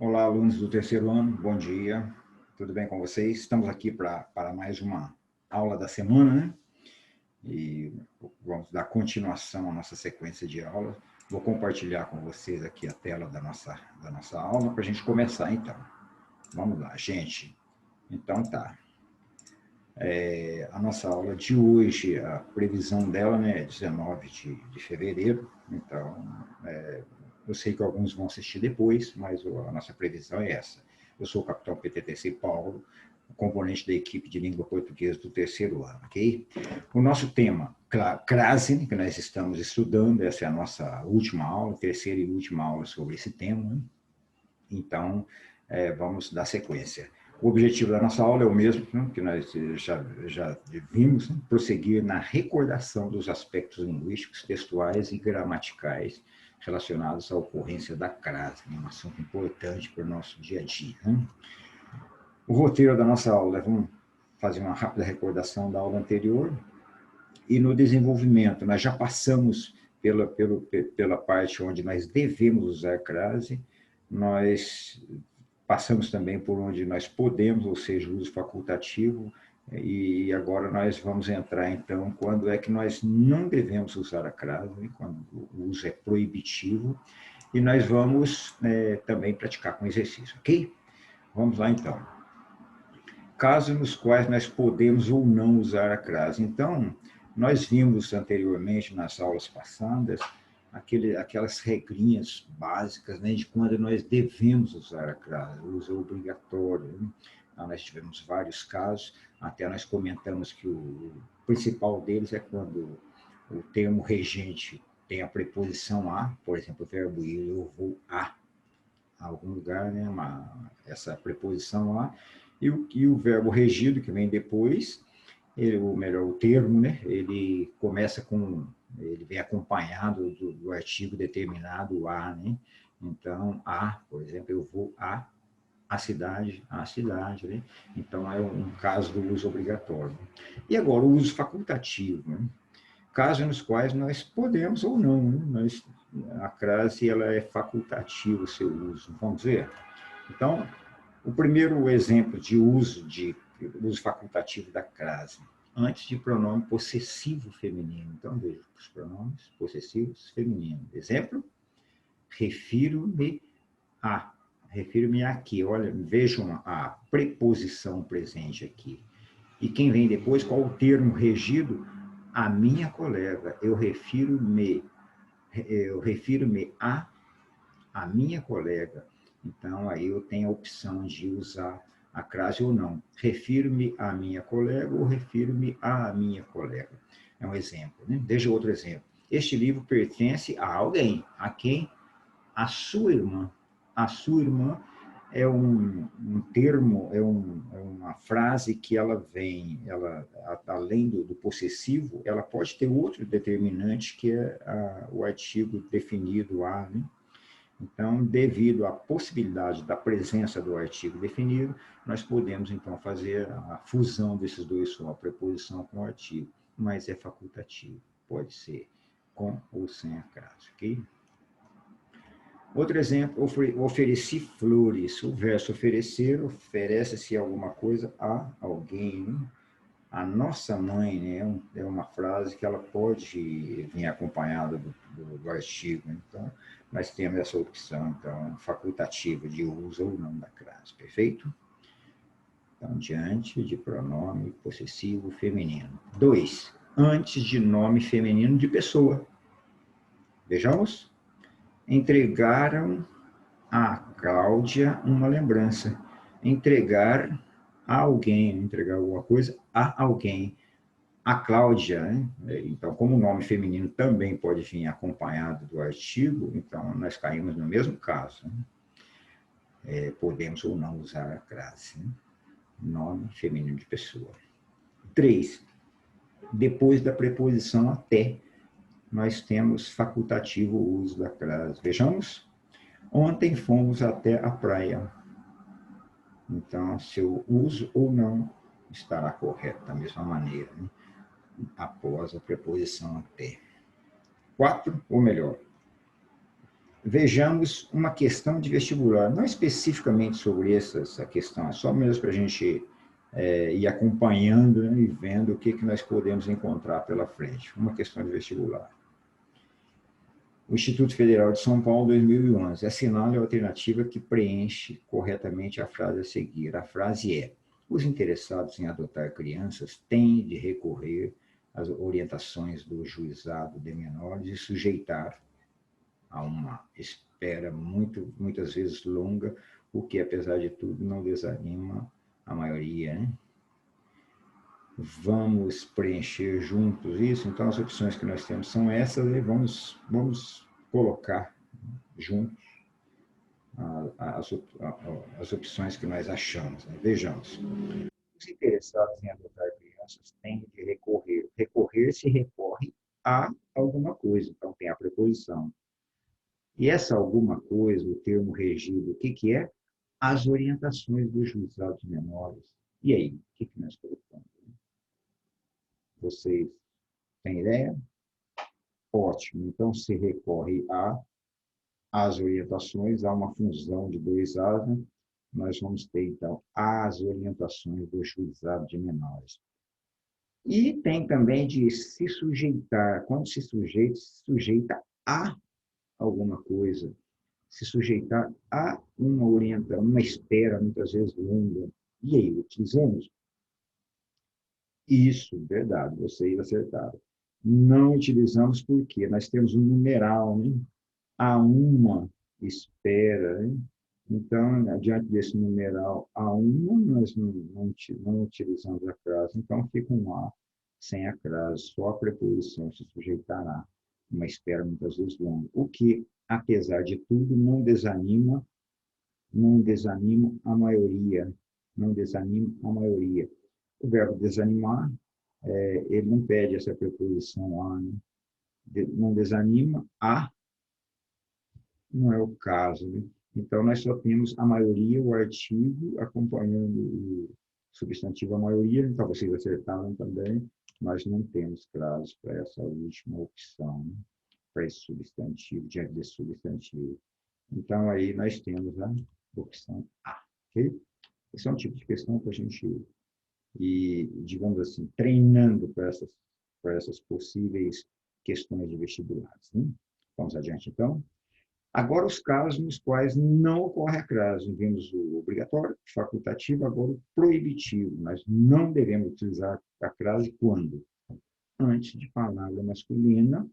Olá, alunos do terceiro ano, bom dia, tudo bem com vocês? Estamos aqui para mais uma aula da semana, né? E vamos dar continuação à nossa sequência de aulas. Vou compartilhar com vocês aqui a tela da nossa aula para a gente começar, então. Vamos lá, gente. Então tá. A nossa aula de hoje, a previsão dela, né, é 19 de fevereiro, então eu sei que alguns vão assistir depois, mas a nossa previsão é essa. Eu sou o capitão PTTC Paulo, componente da equipe de língua portuguesa do terceiro ano, ok? O nosso tema, crase, que nós estamos estudando, essa é a nossa última aula, terceira e última aula sobre esse tema, né? Então, vamos dar sequência. O objetivo da nossa aula é o mesmo, né, que nós já vimos, né, prosseguir na recordação dos aspectos linguísticos, textuais e gramaticais relacionados à ocorrência da crase, um assunto importante para o nosso dia a dia. Né? O roteiro da nossa aula, vamos fazer uma rápida recordação da aula anterior, e no desenvolvimento nós já passamos pela parte onde nós devemos usar crase, nós passamos também por onde nós podemos, ou seja, o uso facultativo, e agora nós vamos entrar, então, quando é que nós não devemos usar a crase, quando o uso é proibitivo, e nós vamos também praticar com exercício, ok? Vamos lá, então. Casos nos quais nós podemos ou não usar a crase. Então, nós vimos anteriormente, nas aulas passadas, aquelas regrinhas básicas, né, de quando nós devemos usar a crase, o uso obrigatório. Né? Então, nós tivemos vários casos, até nós comentamos que o principal deles é quando o termo regente tem a preposição a, por exemplo, o verbo ir, eu vou a algum lugar, né, essa preposição a, e o verbo regido, que vem depois, ou melhor, o termo, né, ele vem acompanhado do artigo determinado a, né? Então, a, por exemplo, eu vou a cidade, né? Então, é um caso do uso obrigatório. E agora, o uso facultativo, né? Casos nos quais nós podemos ou não, né? A crase ela é facultativa o seu uso, vamos ver? Então, o primeiro exemplo de uso facultativo da crase, antes de pronome possessivo feminino. Então, veja, os pronomes possessivos femininos. Exemplo, refiro-me a. Refiro-me aqui. Olha, vejam a preposição presente aqui. E quem vem depois, qual o termo regido? A minha colega. Eu refiro-me a minha colega. Então, aí eu tenho a opção de usar a crase ou não. Refiro-me à minha colega ou refiro-me à minha colega. É um exemplo. Né? Veja outro exemplo. Este livro pertence a alguém. A quem? A sua irmã. A sua irmã é um termo, é uma frase que ela vem, além do possessivo, ela pode ter outro determinante, que é o artigo definido a, né? Então, devido à possibilidade da presença do artigo definido, nós podemos, então, fazer a fusão desses dois sons, a preposição com o artigo, mas é facultativo, pode ser com ou sem a crase, ok? Outro exemplo, ofereci flores. O verso oferecer, oferece-se alguma coisa a alguém, né? A nossa mãe, né, é uma frase que ela pode vir acompanhada do artigo. Então, nós temos essa opção, então, facultativa de uso ou não da crase, perfeito? Então, diante de pronome possessivo feminino. 2. Antes de nome feminino de pessoa. Vejamos. Entregaram a Cláudia uma lembrança. Entregar a alguém, entregar alguma coisa a alguém. A Cláudia, né? Então, como o nome feminino também pode vir acompanhado do artigo, então nós caímos no mesmo caso. Né? Podemos ou não usar a crase. Né? Nome feminino de pessoa. 3. Depois da preposição até, nós temos facultativo o uso da crase. Vejamos? Ontem fomos até a praia. Então, se eu uso ou não, estará correto da mesma maneira, né? Após a preposição até. 4, ou melhor, vejamos uma questão de vestibular, não especificamente sobre essa questão, é só mesmo para a gente ir acompanhando, né, e vendo o que nós podemos encontrar pela frente. Uma questão de vestibular. O Instituto Federal de São Paulo, 2011. Assinale a alternativa que preenche corretamente a frase a seguir. A frase é: os interessados em adotar crianças têm de recorrer às orientações do juizado de menores e sujeitar a uma espera muitas vezes longa, o que, apesar de tudo, não desanima a maioria, né? Vamos preencher juntos isso. Então, as opções que nós temos são essas, e vamos colocar juntos as opções que nós achamos, né? Vejamos. Os interessados em adotar crianças têm de recorrer. Recorrer se recorre a alguma coisa. Então, tem a preposição. E essa alguma coisa, o termo regido, o que é? As orientações dos juizados menores. E aí, o que nós colocamos? Vocês têm ideia? Ótimo. Então, se recorre às orientações, há uma fusão de dois As, né? Nós vamos ter, então, as orientações do juizado de menores. E tem também de se sujeitar. Quando se sujeita a alguma coisa, se sujeitar a uma orientação, uma espera, muitas vezes longa. E aí, utilizamos? Isso, verdade, vocês acertaram. Não utilizamos porque nós temos um numeral, né? Há uma espera, né? Então, diante desse numeral A1, nós não utilizamos a crase, então fica um A sem a crase, só a preposição se sujeitará, uma espera muitas vezes longa. O que, apesar de tudo, não desanima a maioria, não desanima a maioria. O verbo desanimar, ele não pede essa preposição a, né? Não desanima a, não é o caso, né? Então, nós só temos a maioria, o artigo, acompanhando o substantivo a maioria. Então, vocês acertaram também, mas não temos crase para essa última opção, né? Para esse substantivo, diante desse substantivo. Então, aí nós temos a opção A. Ok? Esse é um tipo de questão que a gente ir, digamos assim, treinando para essas possíveis questões de vestibulares, né? Vamos adiante, então. Agora, os casos nos quais não ocorre a crase. Vimos o obrigatório, facultativo, agora o proibitivo. Nós não devemos utilizar a crase quando? Antes de palavra masculina,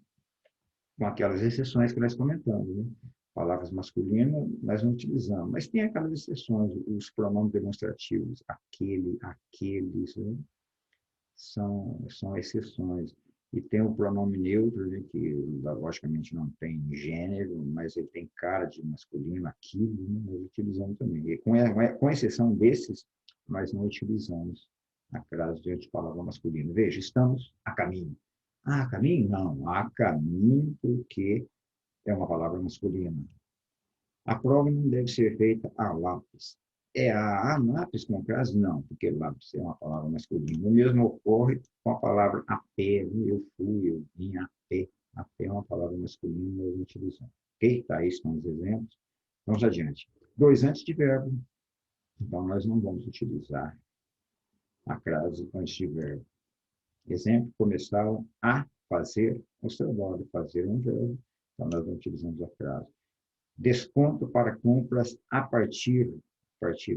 com aquelas exceções que nós comentamos, né? Palavras masculinas nós não utilizamos, mas tem aquelas exceções, os pronomes demonstrativos, aquele, aqueles, né? São exceções. E tem o pronome neutro, né, que logicamente não tem gênero, mas ele tem cara de masculino, aquilo, né, nós utilizamos também. E com exceção desses, nós não utilizamos a crase diante de palavra masculina. Veja, estamos a caminho. Ah, a caminho? Não, a caminho porque é uma palavra masculina. A prova não deve ser feita a lápis. É a lápis com crase? Não, porque lápis é uma palavra masculina. O mesmo ocorre com a palavra a pé. Eu fui, eu vim a pé. A pé é uma palavra masculina, nós utilizamos. Ok? Tá, aí estão os exemplos. Vamos adiante. Dois antes de verbo. Então, nós não vamos utilizar a crase antes de verbo. Exemplo, começaram a fazer os trabalhos. Fazer um verbo. Então, nós não utilizamos a crase. Desconto para compras a partir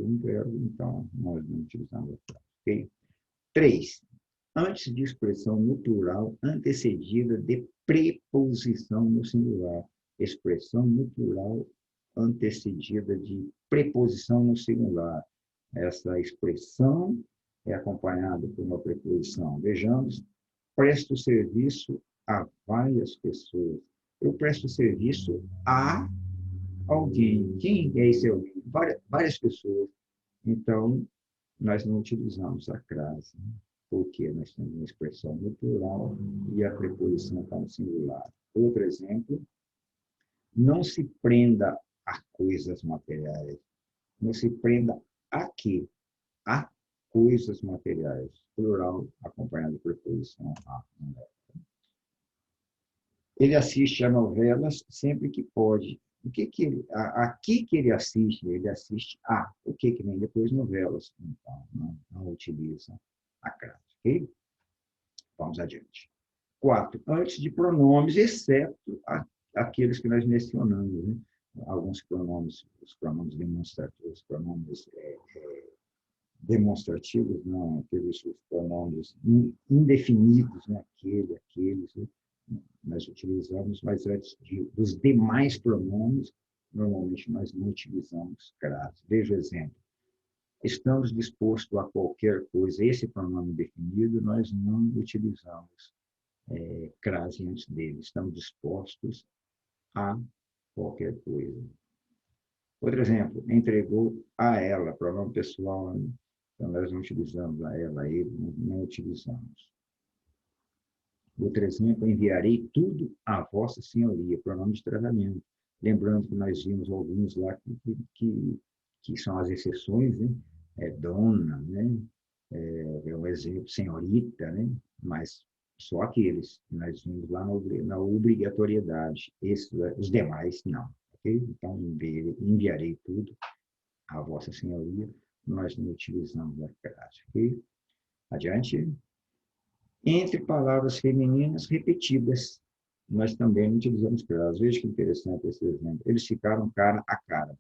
um verbo, então nós não utilizamos a frase. Okay? 3. Antes de expressão no plural antecedida de preposição no singular. Expressão no plural antecedida de preposição no singular. Essa expressão é acompanhada por uma preposição. Vejamos, presto serviço a várias pessoas. Eu presto serviço a alguém. Quem é esse alguém? Várias pessoas. Então, nós não utilizamos a crase, porque nós temos uma expressão no plural e a preposição está no singular. Outro exemplo, não se prenda a coisas materiais. Não se prenda a quê? A coisas materiais. Plural, acompanhado de preposição a. Ele assiste a novelas sempre que pode. A que ele assiste? Ele assiste a. O que vem depois? Novelas. Então, não utiliza a crase. Ok? Vamos adiante. 4. Antes de pronomes, exceto aqueles que nós mencionamos. Né? Alguns pronomes, os pronomes demonstrativos, os pronomes demonstrativos, não, aqueles pronomes indefinidos, né? Aqueles, né? Nós utilizamos, mas antes dos demais pronomes, normalmente nós não utilizamos crase. Veja o exemplo. Estamos dispostos a qualquer coisa. Esse pronome definido, nós não utilizamos crase antes dele. Estamos dispostos a qualquer coisa. Outro exemplo, entregou a ela, pronome pessoal. Né? Então, nós não utilizamos a ela, a ele, não utilizamos. Outro exemplo, enviarei tudo à vossa senhoria, pronome de tratamento. Lembrando que nós vimos alguns lá que são as exceções, né? Dona, né? É um exemplo, senhorita, né? Mas só aqueles que nós vimos lá na obrigatoriedade. Os demais, não. Okay? Então, enviarei tudo à vossa senhoria. Nós não utilizamos a crase. Okay? Adiante. Entre palavras femininas repetidas, nós também não utilizamos crase. Veja que interessante esse exemplo. Eles ficaram cara a cara.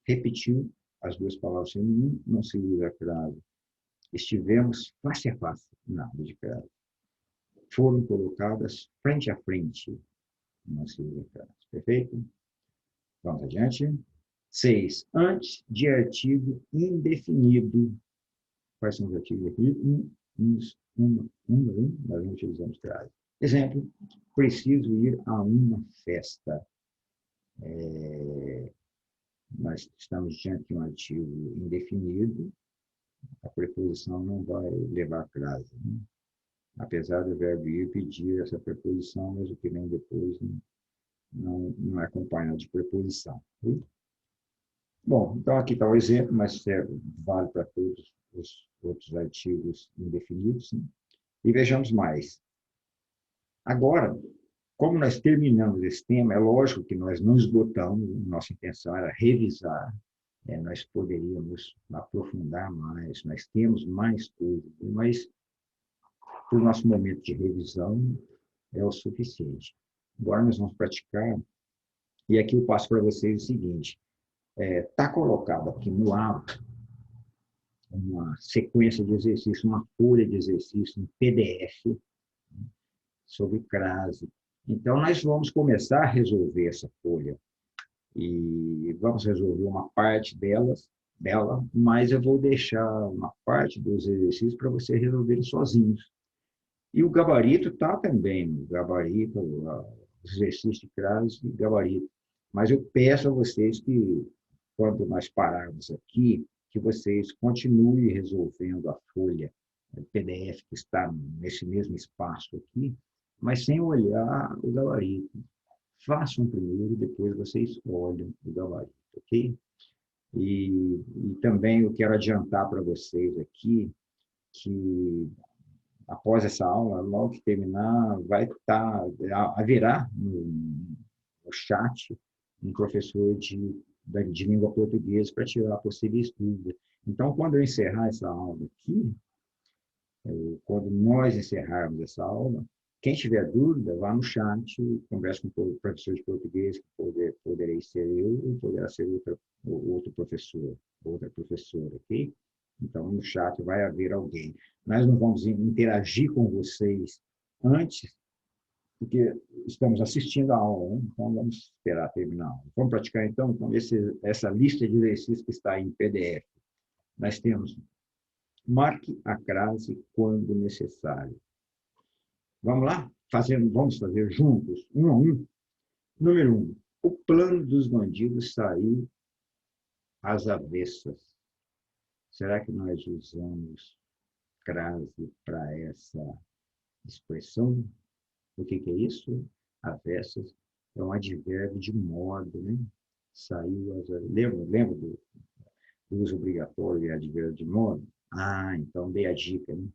Repetiu as duas palavras femininas, não se usa crase. Estivemos face a face, nada de crase. Foram colocadas frente a frente, não se usa crase. Perfeito? Vamos adiante. 6. Antes de artigo indefinido. Quais são os artigos definidos? Nós não utilizamos crase. Exemplo, preciso ir a uma festa. Nós estamos diante de um artigo indefinido, a preposição não vai levar crase. Né? Apesar do verbo ir pedir essa preposição, mas o que vem depois não é acompanhado de preposição. Viu? Bom, então aqui está o exemplo, mas vale para todos os outros artigos indefinidos. Né? E vejamos mais. Agora, como nós terminamos esse tema, é lógico que nós não esgotamos, nossa intenção era revisar, nós poderíamos aprofundar mais, nós temos mais coisas, mas para o nosso momento de revisão é o suficiente. Agora nós vamos praticar, e aqui eu passo para vocês o seguinte, está colocado aqui no ato uma sequência de exercícios, uma folha de exercícios em PDF sobre crase. Então, nós vamos começar a resolver essa folha e vamos resolver uma parte dela, mas eu vou deixar uma parte dos exercícios para vocês resolverem sozinhos. E o gabarito está também, o gabarito, os exercícios de crase e gabarito. Mas eu peço a vocês que, quando nós pararmos aqui, que vocês continuem resolvendo a folha PDF que está nesse mesmo espaço aqui, mas sem olhar o gabarito. Façam primeiro, depois vocês olham o gabarito, ok? E também eu quero adiantar para vocês aqui que após essa aula, logo que terminar, haverá no chat um professor de língua portuguesa para tirar possíveis dúvidas. Então, quando eu encerrar essa aula aqui, quando nós encerrarmos essa aula, quem tiver dúvida, vá no chat, converse com o professor de português, que poderei ser eu, ou poderá ser outro professor, outra professora, ok? Então, no chat vai haver alguém. Nós não vamos interagir com vocês antes, porque estamos assistindo a aula, né? Então vamos esperar terminar a aula. Vamos praticar, então, essa lista de exercícios que está em PDF. Nós temos, marque a crase quando necessário. Vamos lá? Vamos fazer juntos, um a um. Número 1. O plano dos bandidos saiu às avessas. Será que nós usamos crase para essa expressão? O que é isso? Avessas é um advérbio de modo, né? Saiu às avessas. Lembra do uso obrigatório de advérbio de modo? Ah, então dei a dica, né?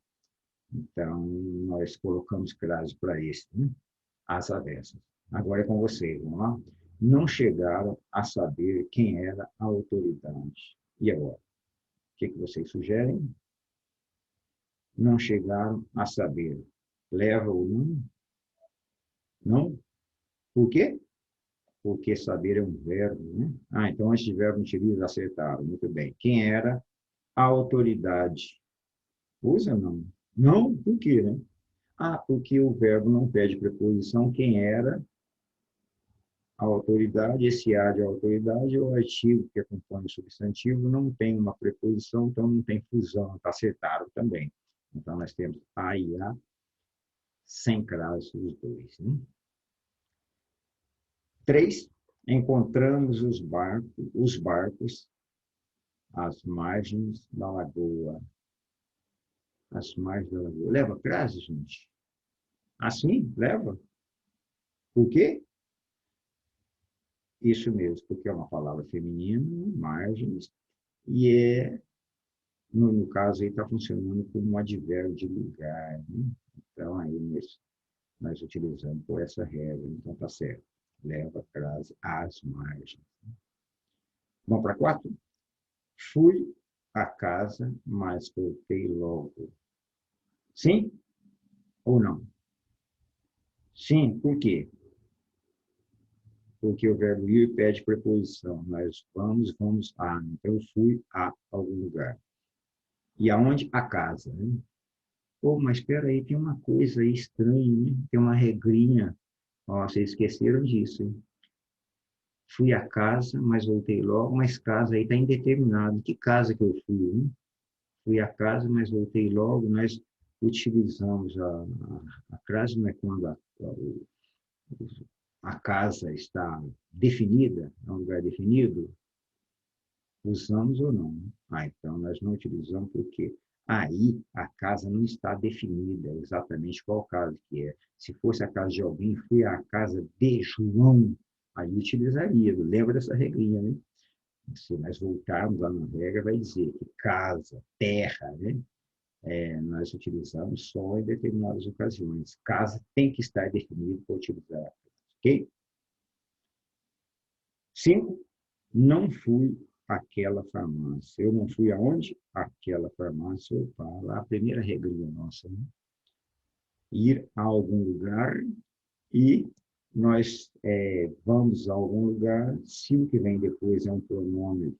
Então, nós colocamos crase para esse, né? Às avessas. Agora é com vocês, vamos lá? não chegaram a saber quem era a autoridade. E agora? O que vocês sugerem? Não chegaram a saber. Leva ou não? Não? Por quê? Porque saber é um verbo, né? Então antes de verbo utiliza acertaram. Muito bem. Quem era a autoridade? Usa ou não? Não? Por quê, né? Porque o verbo não pede preposição. Quem era a autoridade? Esse a de autoridade é o artigo que acompanha o substantivo, não tem uma preposição, então não tem fusão. Tá acertaram também. Então nós temos a e a sem crase os dois, né? 3. Encontramos os barcos às margens da lagoa. Às margens da lagoa. Leva crase, gente? Assim? Leva? Por quê? Isso mesmo, porque é uma palavra feminina, margens, e no caso aí está funcionando como um advérbio de lugar, né? Então aí nós utilizamos por essa regra, então está certo. Leva crase às margens. Vamos para 4? Fui à casa, mas voltei logo. Sim ou não? Sim, por quê? Porque o verbo ir pede preposição. Nós vamos a. Então, eu fui a algum lugar. E aonde? A casa. Né? Mas espera aí, tem uma coisa aí estranha, né? Tem uma regrinha. Vocês esqueceram disso, hein? Fui à casa, mas voltei logo. Mas casa aí está indeterminado. Que casa que eu fui? Hein? Fui à casa, mas voltei logo. Nós utilizamos a crase, não é quando a casa está definida, é um lugar definido, usamos ou não. Então nós não utilizamos porque aí a casa não está definida exatamente qual casa que é. Se fosse a casa de alguém, fui à casa de João, aí utilizaria. Lembra dessa regrinha, né? Se nós voltarmos lá na regra, vai dizer que casa, terra, né? Nós utilizamos só em determinadas ocasiões. Casa tem que estar definido para utilizar, ok? 5. Não fui àquela farmácia. Eu não fui aonde? Àquela farmácia. Lá a primeira regrinha nossa, né? Ir a algum lugar e nós vamos a algum lugar, se o que vem depois é um pronome,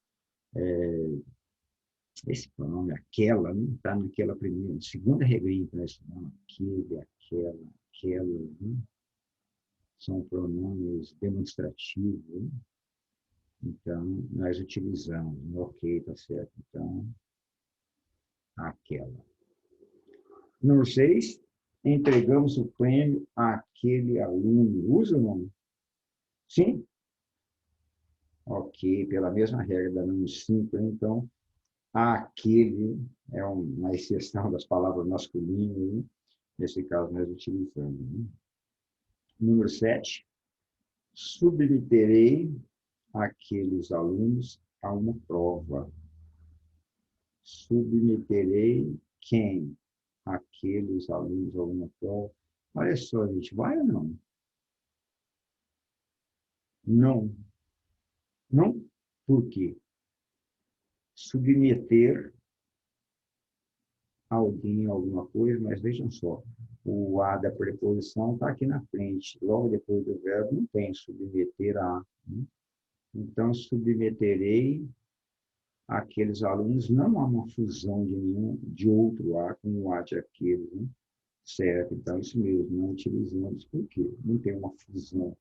esse pronome, aquela, né? Está naquela primeira, segunda regrinha que nós estudamos, aquele, aquela, né? São pronomes demonstrativos, né? Então, nós utilizamos, ok, tá certo, então, aquela. Número 6, entregamos o prêmio àquele aluno. Usa ou não? Sim? Ok, pela mesma regra da número 5, então, aquele é uma exceção das palavras masculinas, né? Nesse caso, nós utilizamos. Né? Número 7, submeterei aqueles alunos a uma prova. Submeterei quem? Aqueles alunos a uma prova. Olha só, gente, vai ou não? Não. Não? Por quê? Submeter alguém a alguma coisa, mas vejam só, o a da preposição está aqui na frente, logo depois do verbo não tem submeter a. Né? Então, submeterei aqueles alunos, não há uma fusão de outro a com o a de aquele, né? Certo? Então, isso mesmo, não utilizamos, por quê? Não tem uma fusão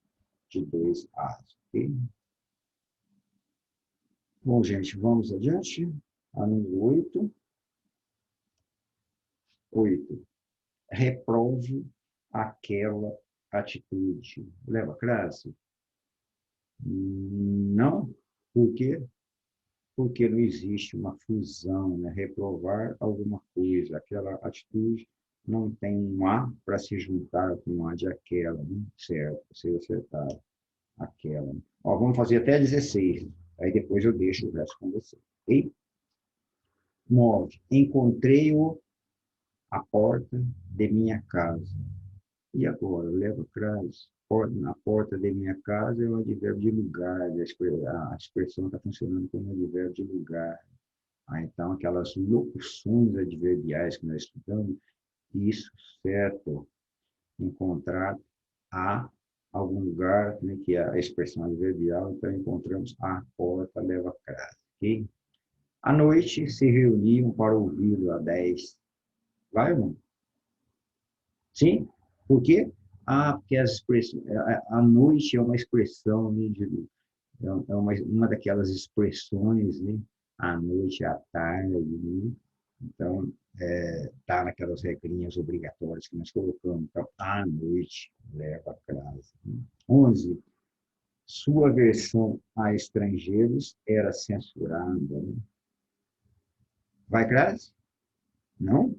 de dois a's, ok? Bom, gente, vamos adiante. A número 8. 8. Reprove aquela atitude. Leva crase? Não. Por quê? Porque não existe uma fusão, né? Reprovar alguma coisa. Aquela atitude não tem um A para se juntar com um A de aquela, né? Certo, vocês acertaram. Aquela. Vamos fazer até 16. Aí depois eu deixo o resto com você. Ok? 9. Encontrei-o à porta de minha casa. E agora, leva crase. Na porta de minha casa é o advérbio de lugar. A expressão está funcionando como advérbio de lugar. Então, aquelas locuções adverbiais que nós estudamos, isso, certo, encontrar a algum lugar, né, que é a expressão adverbial, então encontramos a porta leva crase. Okay? À noite se reuniam para ouvi-lo a 10. Vai ou não? Sim? Por quê? Porque as expressões, a noite é uma expressão, né, é uma daquelas expressões, né? À noite, à tarde, né? Então, tá naquelas regrinhas obrigatórias que nós colocamos. Então, à noite, leva a crase. 11. Sua versão a estrangeiros era censurada. Né? Vai crase? Não?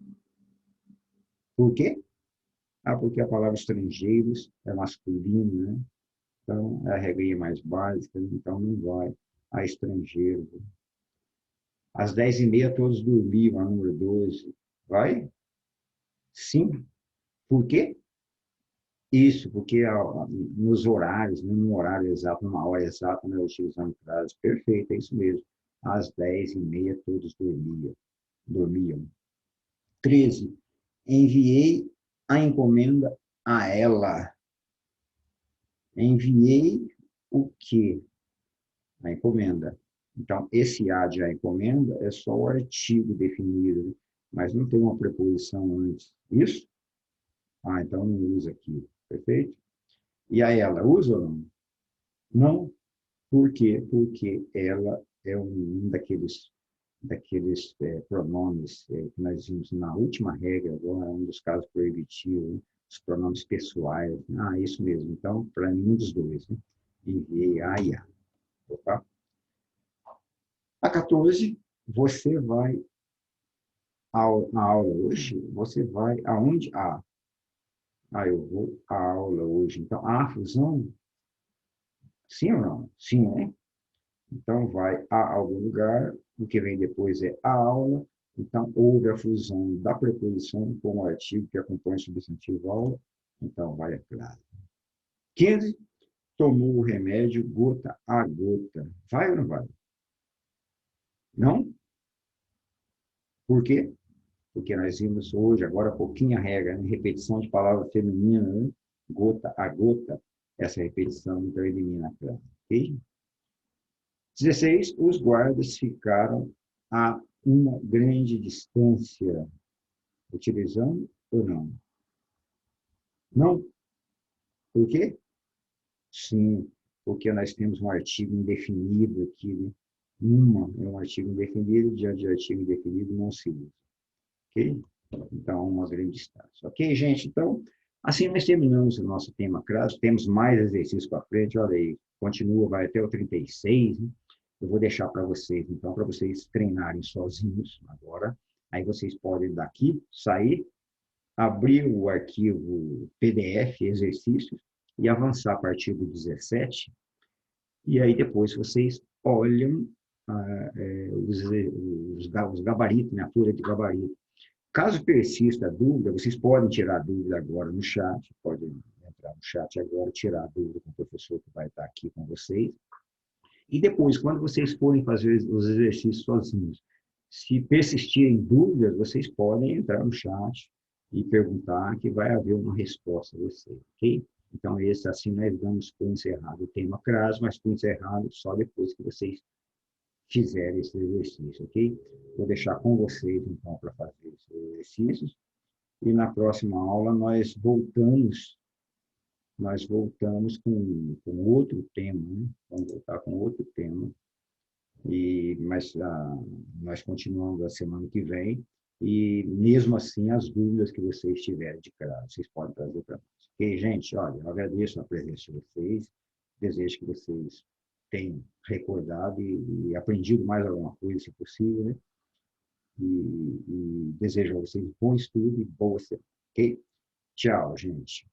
Por quê? Porque a palavra estrangeiros é masculina, né? Então, é a regrinha mais básica, então não vai a estrangeiro. Às 10h30 todos dormiam, a número 12. Vai? Sim. Por quê? Isso, porque nos horários, no horário exato, numa hora exata, nós utilizamos frases. Perfeito, é isso mesmo. Às 10h30 todos dormiam. 13. Enviei a encomenda a ela. Enviei o quê? A encomenda. Então, esse a de a encomenda é só o artigo definido, mas não tem uma preposição antes. Isso? Então não usa aqui. Perfeito? E a ela, usa ou não? Não. Por quê? Porque ela é um daqueles pronomes que nós vimos na última regra, agora, um dos casos proibitivos, né? Os pronomes pessoais. Isso mesmo. Então, para nenhum dos dois. Né? Enviei a e a. Opa. A 14, você vai na aula hoje? Você vai aonde? Eu vou à aula hoje. Então, a fusão? Sim ou não? Sim, né? Então, vai a algum lugar, o que vem depois é a aula. Então, houve a fusão da preposição com o artigo que acompanha o substantivo aula. Então, vai a frase. 15. Tomou o remédio gota a gota. Vai ou não vai? Não? Por quê? Porque nós vimos hoje, agora há pouquinho a regra, né? Repetição de palavra feminina, né? Gota a gota. Essa repetição, então, elimina a frase. Ok? 16. Os guardas ficaram a uma grande distância, utilizando ou não? Não. Por quê? Sim, porque nós temos um artigo indefinido aqui, né? Uma é um artigo indefinido, diante de artigo indefinido não se usa. Ok? Então, uma grande distância. Ok, gente? Então, assim nós terminamos o nosso tema crase. Temos mais exercícios para frente. Olha aí, continua, vai até o 36. Né? Eu vou deixar para vocês, então, para vocês treinarem sozinhos agora. Aí vocês podem daqui sair, abrir o arquivo PDF, exercícios, e avançar a partir do 17. E aí depois vocês olham os gabaritos, né, a folha de gabarito. Caso persista a dúvida, vocês podem tirar a dúvida agora no chat, podem entrar no chat agora, tirar a dúvida com o professor que vai estar aqui com vocês. E depois, quando vocês forem fazer os exercícios sozinhos, se persistirem dúvidas, vocês podem entrar no chat e perguntar, que vai haver uma resposta a vocês, ok? Então, esse assim nós damos por encerrado o tema CRAS, mas por encerrado só depois que vocês fizerem esse exercício, ok? Vou deixar com vocês, então, para fazer esses exercícios. E na próxima aula nós voltamos com outro tema, né? Vamos voltar com outro tema. Mas nós continuamos a semana que vem. E, mesmo assim, as dúvidas que vocês tiverem de CRAS, vocês podem trazer para nós. Ok, gente? Olha, eu agradeço a presença de vocês. Desejo que vocês tenham recordado e aprendido mais alguma coisa, se possível, né? E desejo a vocês bom estudo e boa semana. Ok? Tchau, gente.